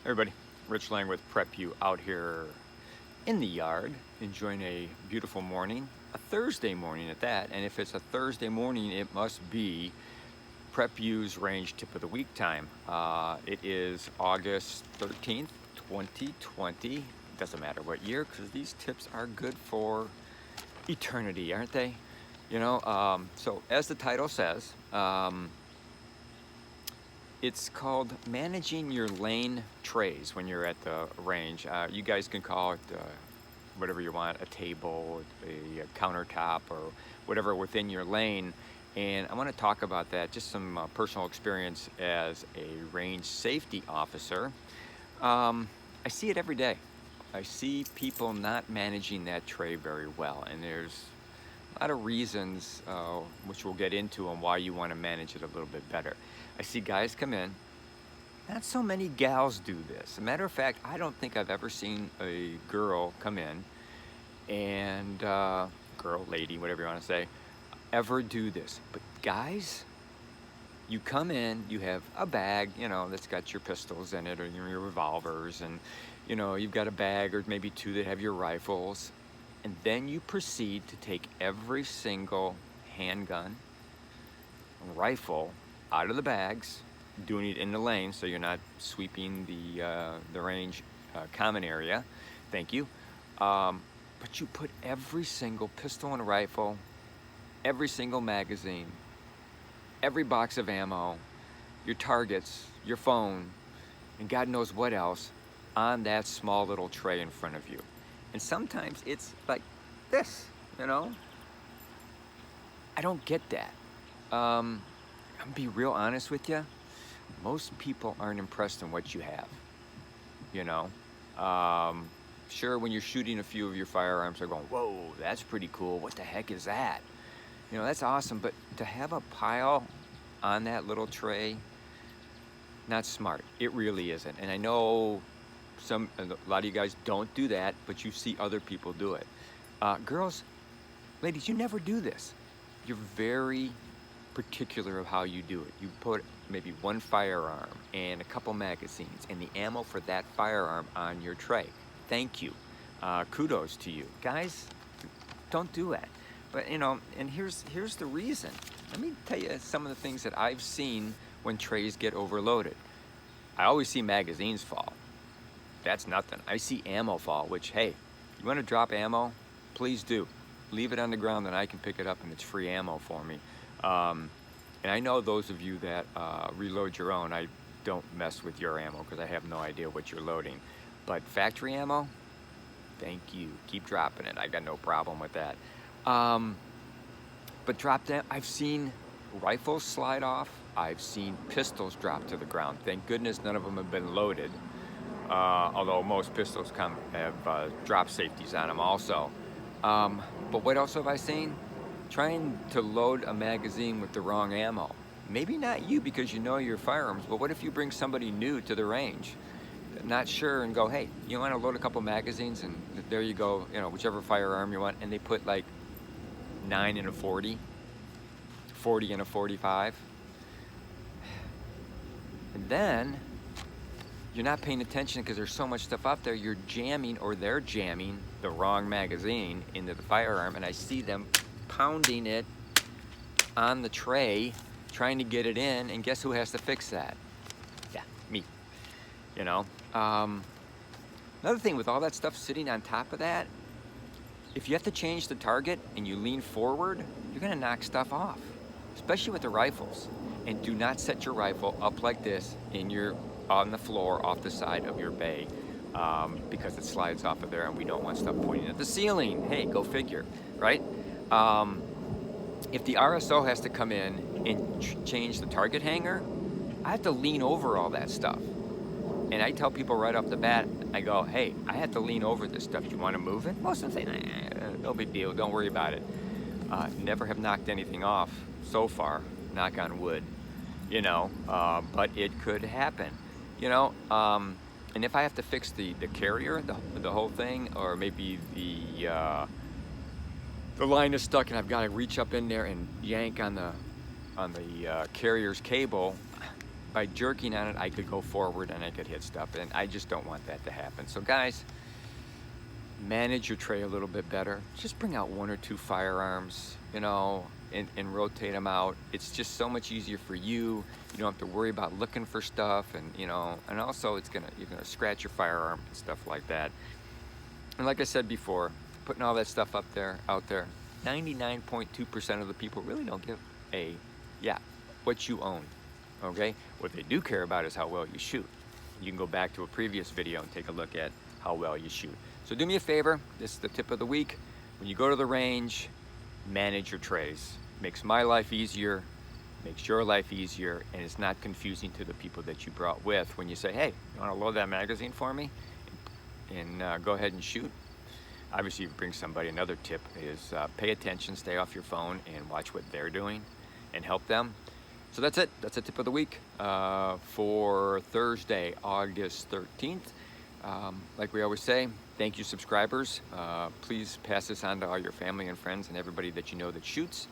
Everybody, Rich Lang with Prep You out here in the yard, enjoying a beautiful morning, a Thursday morning at that. And if it's a Thursday morning, it must be Prep You's range tip of the week time. It is August 13th, 2020. Doesn't matter what year, because these tips are good for eternity, aren't they? So as the title says, it's called managing your lane trays when you're at the range. You guys can call it whatever you want, a table, a countertop, or whatever within your lane. And I want to talk about that, just some personal experience as a range safety officer. I see it every day. I see people not managing that tray very well, and there's a lot of reasons, which we'll get into, on why you want to manage it a little bit better. I see guys come in. Not so many gals do this. As a matter of fact, I don't think I've ever seen a girl come in and girl, lady, whatever you want to say, ever do this. But guys, you come in, you have a bag, that's got your pistols in it or your revolvers, and you've got a bag or maybe two that have your rifles. And then you proceed to take every single handgun, rifle out of the bags, doing it in the lane so you're not sweeping the range common area. Thank you. But you put every single pistol and rifle, every single magazine, every box of ammo, your targets, your phone, and God knows what else on that small little tray in front of you. And sometimes it's like this, I don't get that. I'm gonna be real honest with you. Most people aren't impressed in what you have, Sure, when you're shooting a few of your firearms, they're going, whoa, that's pretty cool. What the heck is that? That's awesome. But to have a pile on that little tray, not smart. It really isn't. And I know a lot of you guys don't do that, but you see other people do it. Girls, ladies, you never do this. You're very particular of how you do it. You put maybe one firearm and a couple magazines and the ammo for that firearm on your tray. Thank you. Kudos to you. Guys, don't do that. But, and here's the reason. Let me tell you some of the things that I've seen when trays get overloaded. I always see magazines fall. That's nothing. I see ammo fall, which, hey, you want to drop ammo? Please do. Leave it on the ground and I can pick it up and it's free ammo for me. And I know those of you that reload your own, I don't mess with your ammo because I have no idea what you're loading. But factory ammo, thank you. Keep dropping it. I got no problem with that. But drop that. I've seen rifles slide off. I've seen pistols drop to the ground. Thank goodness none of them have been loaded. Although most pistols have drop safeties on them also. But what else have I seen? Trying to load a magazine with the wrong ammo. Maybe not you because you know your firearms, but what if you bring somebody new to the range, not sure, and go, hey, you want to load a couple magazines, and there you go, whichever firearm you want, and they put like 9 in a 40, 40 in a 45. And then you're not paying attention because there's so much stuff out there. You're jamming, or they're jamming, the wrong magazine into the firearm, and I see them pounding it on the tray, trying to get it in, and guess who has to fix that? Yeah, me. Another thing with all that stuff sitting on top of that, if you have to change the target and you lean forward, you're gonna knock stuff off, especially with the rifles. And do not set your rifle up like this on the floor off the side of your bay, because it slides off of there and we don't want stuff pointing at the ceiling. Hey, go figure, right? If the RSO has to come in and change the target hanger, I have to lean over all that stuff. And I tell people right off the bat, I go, hey, I have to lean over this stuff. You want to move it? Most of them say, no big deal, don't worry about it. Never have knocked anything off so far, knock on wood, but it could happen, and if I have to fix the carrier, the whole thing, or maybe the line is stuck and I've got to reach up in there and yank on the carrier's cable, by jerking on it, I could go forward and I could hit stuff, and I just don't want that to happen. So guys, manage your tray a little bit better. Just bring out 1 or 2 firearms, you know, and rotate them out. It's just so much easier for you. You don't have to worry about looking for stuff, and you know, and also you're gonna scratch your firearm and stuff like that. And like I said before, putting all that stuff out there, 99.2% of the people really don't give what you own. Okay, what they do care about is how well you shoot. You can go back to a previous video and take a look at how well you shoot. So do me a favor, this is the tip of the week. When you go to the range, manage your trays. Makes my life easier, makes your life easier, and it's not confusing to the people that you brought with when you say, hey, you wanna load that magazine for me? And go ahead and shoot. Obviously, if you bring somebody, another tip is pay attention, stay off your phone, and watch what they're doing and help them. So that's it. That's a tip of the week for Thursday, August 13th. Like we always say, thank you, subscribers. Please pass this on to all your family and friends and everybody that you know that shoots.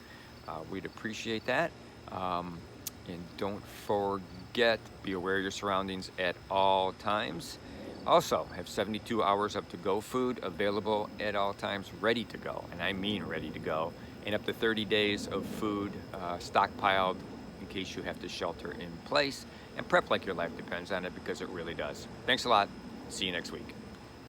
We'd appreciate that. And don't forget, be aware of your surroundings at all times. Also, have 72 hours of to-go food available at all times, ready to go, and I mean ready to go, and up to 30 days of food stockpiled in case you have to shelter in place, and prep like your life depends on it, because it really does. Thanks a lot. See you next week.